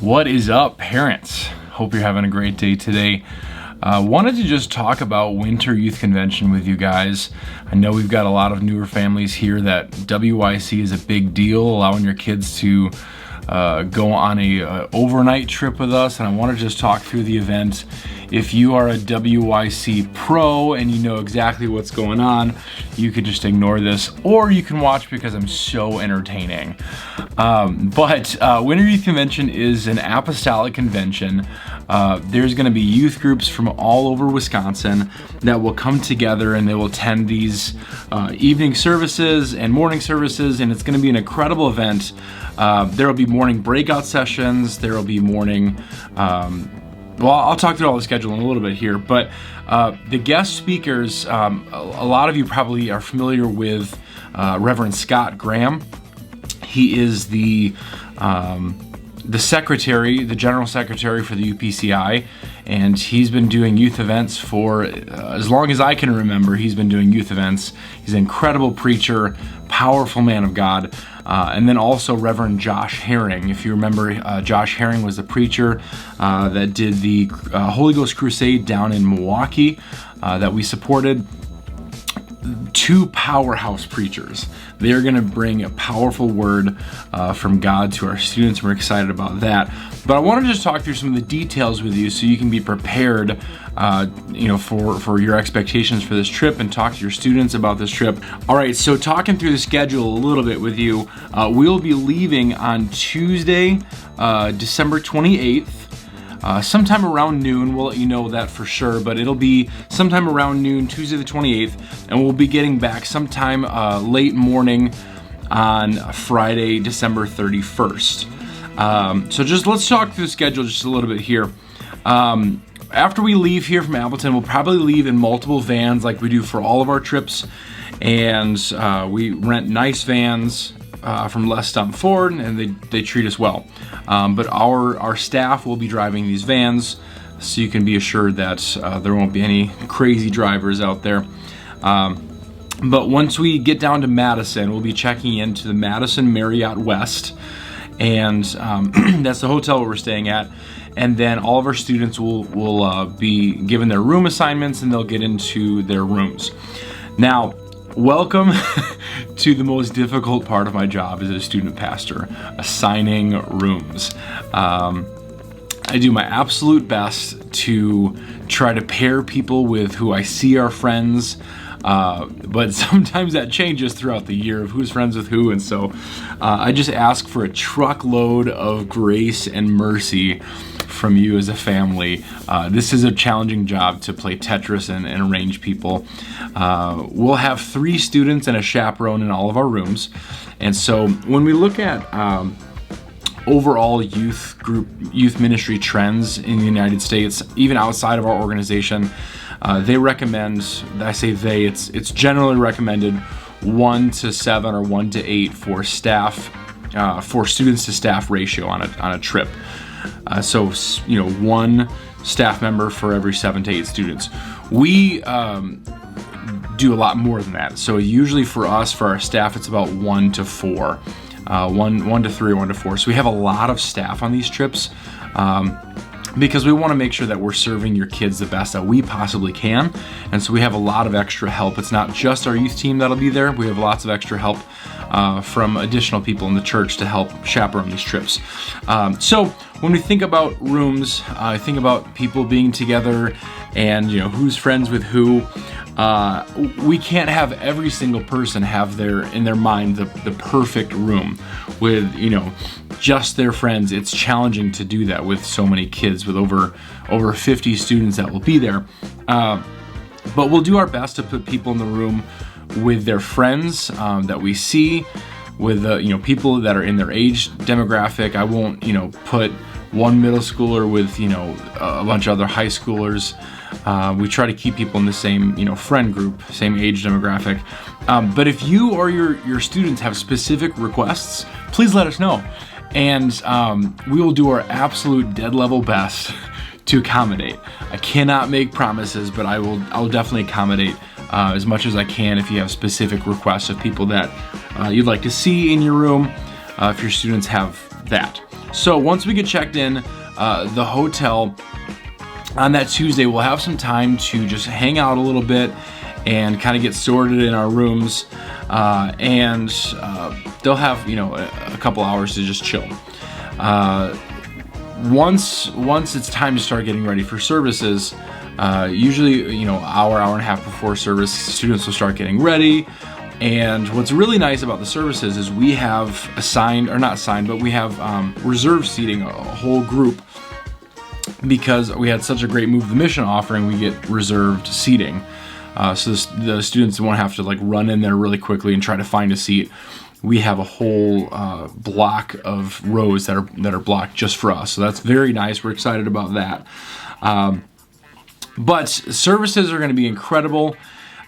What is up, parents? Hope you're having a great day today. Wanted to just talk about Winter Youth Convention with you guys. I know we've got a lot of newer families here that WYC is a big deal, allowing your kids to go on a overnight trip with us, and I want to just talk through the event. If you are a WYC pro and you know exactly what's going on, you could just ignore this, or you can watch because I'm so entertaining. But Winter Youth Convention is an apostolic convention. There's going to be youth groups from all over Wisconsin that will come together and they will attend these evening services and morning services, and it's going to be an incredible event. There will be morning breakout sessions. There will be morning, well, I'll talk through all the schedule in a little bit here, but the guest speakers, a lot of you probably are familiar with Reverend Scott Graham. He is the secretary, the general secretary for the UPCI, and he's been doing youth events for as long as I can remember. He's been doing youth events. He's an incredible preacher, powerful man of God. And then also Reverend Josh Herring. If you remember, Josh Herring was the preacher that did the Holy Ghost Crusade down in Milwaukee that we supported. Two powerhouse preachers. They are going to bring a powerful word from God to our students. We're excited about that. But I want to just talk through some of the details with you so you can be prepared, for your expectations for this trip, and talk to your students about this trip. All right, so talking through the schedule a little bit with you, we'll be leaving on Tuesday, December 28th. Sometime around noon. We'll let you know that for sure, but it'll be sometime around noon, Tuesday the 28th, and we'll be getting back sometime late morning on Friday, December 31st. So just let's talk through the schedule just a little bit here. After we leave here from Appleton, we'll probably leave in multiple vans like we do for all of our trips, and we rent nice vans from Les Stump Ford, and they treat us well. But our staff will be driving these vans, so you can be assured that there won't be any crazy drivers out there. But once we get down to Madison, we'll be checking into the Madison Marriott West, and that's the hotel where we're staying at. And then all of our students will be given their room assignments, and they'll get into their rooms. Now, welcome to the most difficult part of my job as a student pastor, assigning rooms. I do my absolute best to try to pair people with who I see are friends, but sometimes that changes throughout the year of who's friends with who, and so I just ask for a truckload of grace and mercy from you as a family. This is a challenging job to play Tetris and arrange people. We'll have 3 students and a chaperone in all of our rooms. And so when we look at overall youth ministry trends in the United States, even outside of our organization, they recommend, I say they, it's generally recommended 1 to 7 or 1 to 8 for staff, for students to staff ratio on a trip. So, one staff member for every 7 to 8 students. We do a lot more than that. So usually for us, for our staff, it's about 1 to 4, 1 to 3, or 1 to 4. So we have a lot of staff on these trips because we want to make sure that we're serving your kids the best that we possibly can. And so we have a lot of extra help. It's not just our youth team that'll be there. We have lots of extra help from additional people in the church to help chaperone these trips. So when we think about rooms, I think about people being together and who's friends with who. We can't have every single person have in their mind the perfect room with just their friends. It's challenging to do that with so many kids, with over 50 students that will be there. But we'll do our best to put people in the room with their friends that we see, with people that are in their age demographic. I won't put one middle schooler with a bunch of other high schoolers. We try to keep people in the same friend group, same age demographic. But if you or your students have specific requests, please let us know, and we will do our absolute dead level best to accommodate. I cannot make promises, but I'll definitely accommodate as much as I can if you have specific requests of people that you'd like to see in your room, if your students have that. So once we get checked in, the hotel on that Tuesday, we'll have some time to just hang out a little bit and kind of get sorted in our rooms, and they'll have a couple hours to just chill. Once it's time to start getting ready for services, usually hour and a half before service, students will start getting ready. And what's really nice about the services is we have we have reserved seating, a whole group. Because we had such a great Move the Mission offering, we get reserved seating. So the students won't have to run in there really quickly and try to find a seat. We have a whole block of rows that are blocked just for us. So that's very nice. We're excited about that. But services are going to be incredible.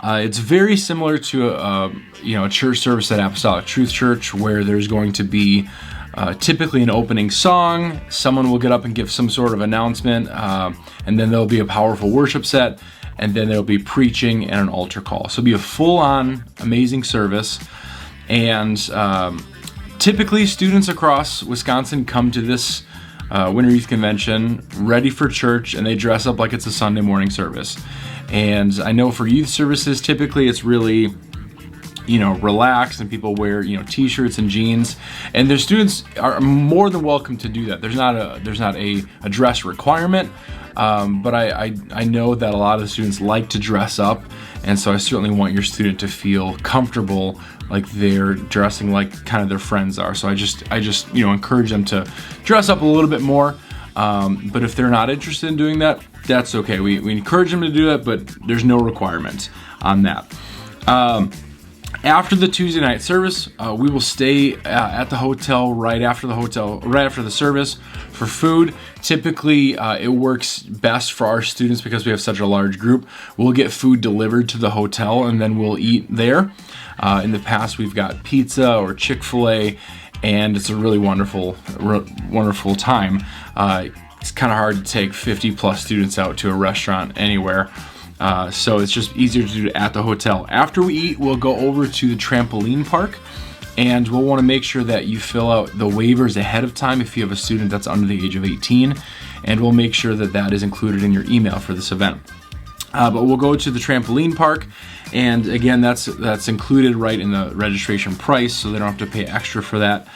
It's very similar to a church service at Apostolic Truth Church, where there's going to be typically an opening song. Someone will get up and give some sort of announcement, and then there'll be a powerful worship set, and then there'll be preaching and an altar call. So it'll be a full-on amazing service. And typically students across Wisconsin come to this Winter Youth Convention ready for church, and they dress up like it's a Sunday morning service. And I know for youth services, typically it's really relaxed, and people wear t-shirts and jeans, and their students are more than welcome to do that. There's not a dress requirement, but I know that a lot of the students like to dress up, and so I certainly want your student to feel comfortable, like they're dressing like kind of their friends are. So I just encourage them to dress up a little bit more. But if they're not interested in doing that, that's okay. We encourage them to do that, but there's no requirement on that. After the Tuesday night service, we will stay at the hotel right after the service for food. Typically, it works best for our students because we have such a large group. We'll get food delivered to the hotel, and then we'll eat there. In the past, we've got pizza or Chick-fil-A, and it's a really wonderful time. It's kind of hard to take 50 plus students out to a restaurant anywhere. So it's just easier to do it at the hotel. After we eat, we'll go over to the trampoline park, and we'll want to make sure that you fill out the waivers ahead of time if you have a student that's under the age of 18, and we'll make sure that that is included in your email for this event. But we'll go to the trampoline park, and again, that's included right in the registration price, so they don't have to pay extra for that.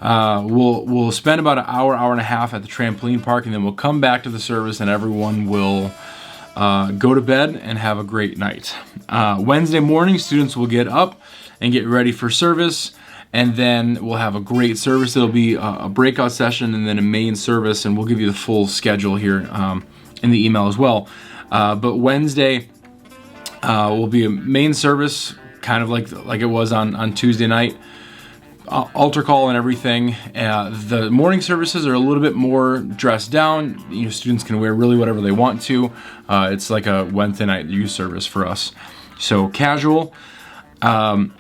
We'll spend about an hour and a half at the trampoline park, and then we'll come back to the service, and everyone will go to bed and have a great night. Wednesday morning, students will get up and get ready for service, and then we'll have a great service. There'll be a breakout session and then a main service, and we'll give you the full schedule here in the email as well. But Wednesday will be a main service, kind of like it was on Tuesday night. Altar call and everything. The morning services are a little bit more dressed down. Students can wear really whatever they want to. It's like a Wednesday night youth service for us, so casual. And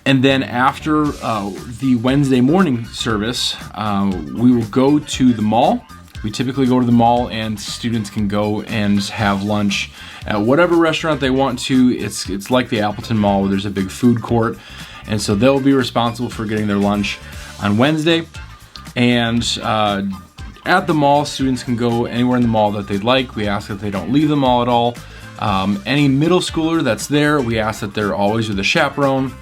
then after the Wednesday morning service, we will go to the mall. We typically go to the mall, and students can go and have lunch at whatever restaurant they want to. It's like the Appleton Mall, where there's a big food court. And so they'll be responsible for getting their lunch on Wednesday. And at the mall, students can go anywhere in the mall that they'd like. We ask that they don't leave the mall at all. Any middle schooler that's there, we ask that they're always with a chaperone,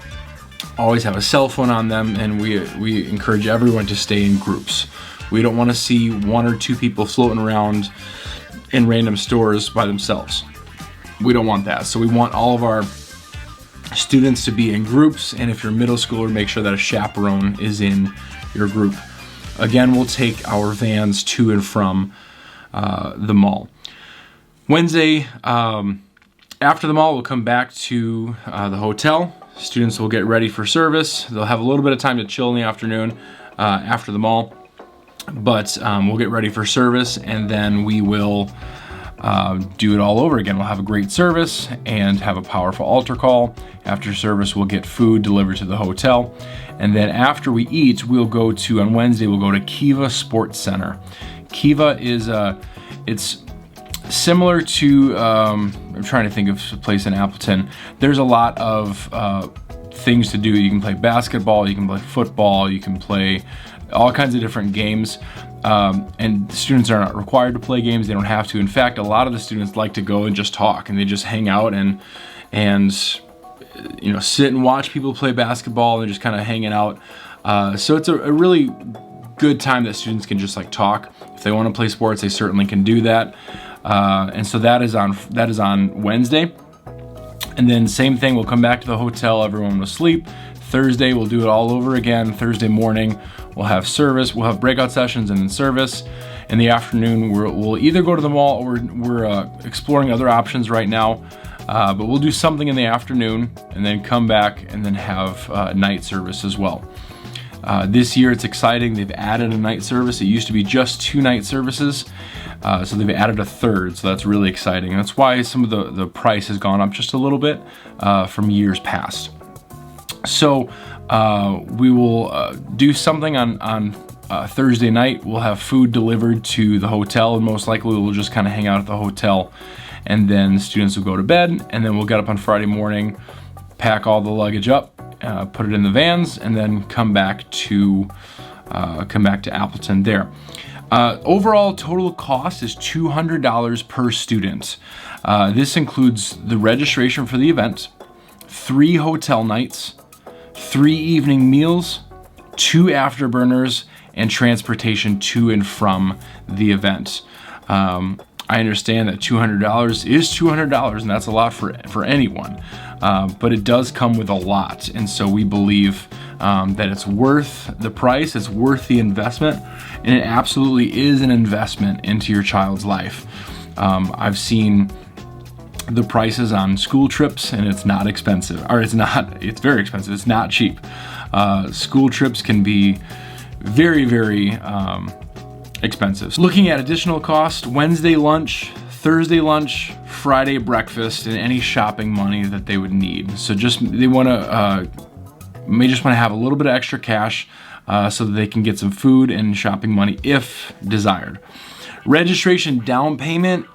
always have a cell phone on them, and we encourage everyone to stay in groups. We don't want to see one or two people floating around in random stores by themselves. We don't want that. So we want all of our students to be in groups, and if you're a middle schooler, make sure that a chaperone is in your group. Again, we'll take our vans to and from the mall. Wednesday, after the mall, we'll come back to the hotel. Students will get ready for service. They'll have a little bit of time to chill in the afternoon after the mall, but we'll get ready for service, and then we will do it all over again. We'll have a great service and have a powerful altar call. After service, we'll get food delivered to the hotel. And then after we eat, on Wednesday, we'll go to Kiva Sports Center. Kiva is, it's similar to, I'm trying to think of a place in Appleton. There's a lot of things to do. You can play basketball, you can play football, you can play all kinds of different games. And students are not required to play games. They don't have to. In fact, a lot of the students like to go and just talk, and they just hang out and you know, sit and watch people play basketball and just kind of hanging out. So it's a really good time that students can just like talk. If they want to play sports, they certainly can do that. And so that is on Wednesday. And then same thing, we'll come back to the hotel, everyone will sleep. Thursday, we'll do it all over again. Thursday morning, we'll have service, we'll have breakout sessions and then service. In the afternoon, we'll either go to the mall or we're exploring other options right now. But we'll do something in the afternoon and then come back and then have night service as well. This year it's exciting. They've added a night service. It used to be just 2 night services. So they've added a third, so that's really exciting. And that's why some of the price has gone up just a little bit from years past. So we will do something on Thursday night. We'll have food delivered to the hotel, and most likely we'll just kind of hang out at the hotel, and then students will go to bed, and then we'll get up on Friday morning, pack all the luggage up, put it in the vans, and then come back to Appleton there. Overall total cost is $200 per student. This includes the registration for the event, 3 hotel nights, 3 evening meals, 2 afterburners, and transportation to and from the event. I understand that $200 is $200, and that's a lot for anyone, but it does come with a lot, and so we believe that it's worth the price, it's worth the investment, and it absolutely is an investment into your child's life. I've seen the prices on school trips, and it's not expensive, or it's very expensive, it's not cheap. School trips can be very, very expensive. Looking at additional cost, Wednesday lunch, Thursday lunch, Friday breakfast, and any shopping money that they would need. So they may just want to have a little bit of extra cash so that they can get some food and shopping money if desired. Registration down payment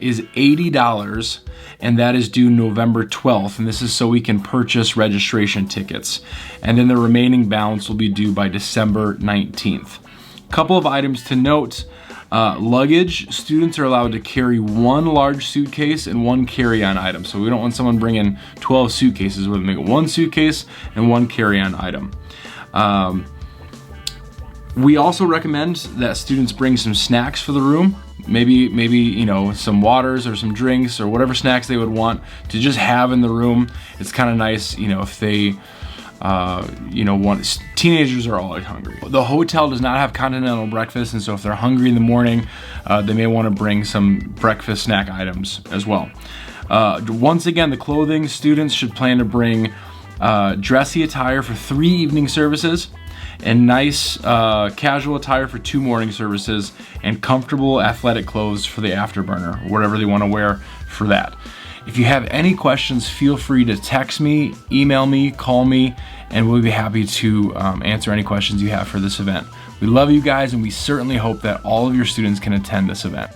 is $80, and that is due November 12th, and this is so we can purchase registration tickets. And then the remaining balance will be due by December 19th. Couple of items to note. Luggage, students are allowed to carry 1 large suitcase and 1 carry-on item. So we don't want someone bringing 12 suitcases. We're gonna make it 1 suitcase and 1 carry-on item. We also recommend that students bring some snacks for the room. Maybe you know, some waters or some drinks or whatever snacks they would want to just have in the room. It's kind of nice, you know, if they teenagers are always hungry. The hotel does not have continental breakfast, and so if they're hungry in the morning, they may want to bring some breakfast snack items as well. Once again, the clothing, students should plan to bring dressy attire for 3 evening services, and nice casual attire for 2 morning services, and comfortable athletic clothes for the afterburner, whatever they want to wear for that. If you have any questions, feel free to text me, email me, call me, and we'll be happy to answer any questions you have for this event. We love you guys, and we certainly hope that all of your students can attend this event.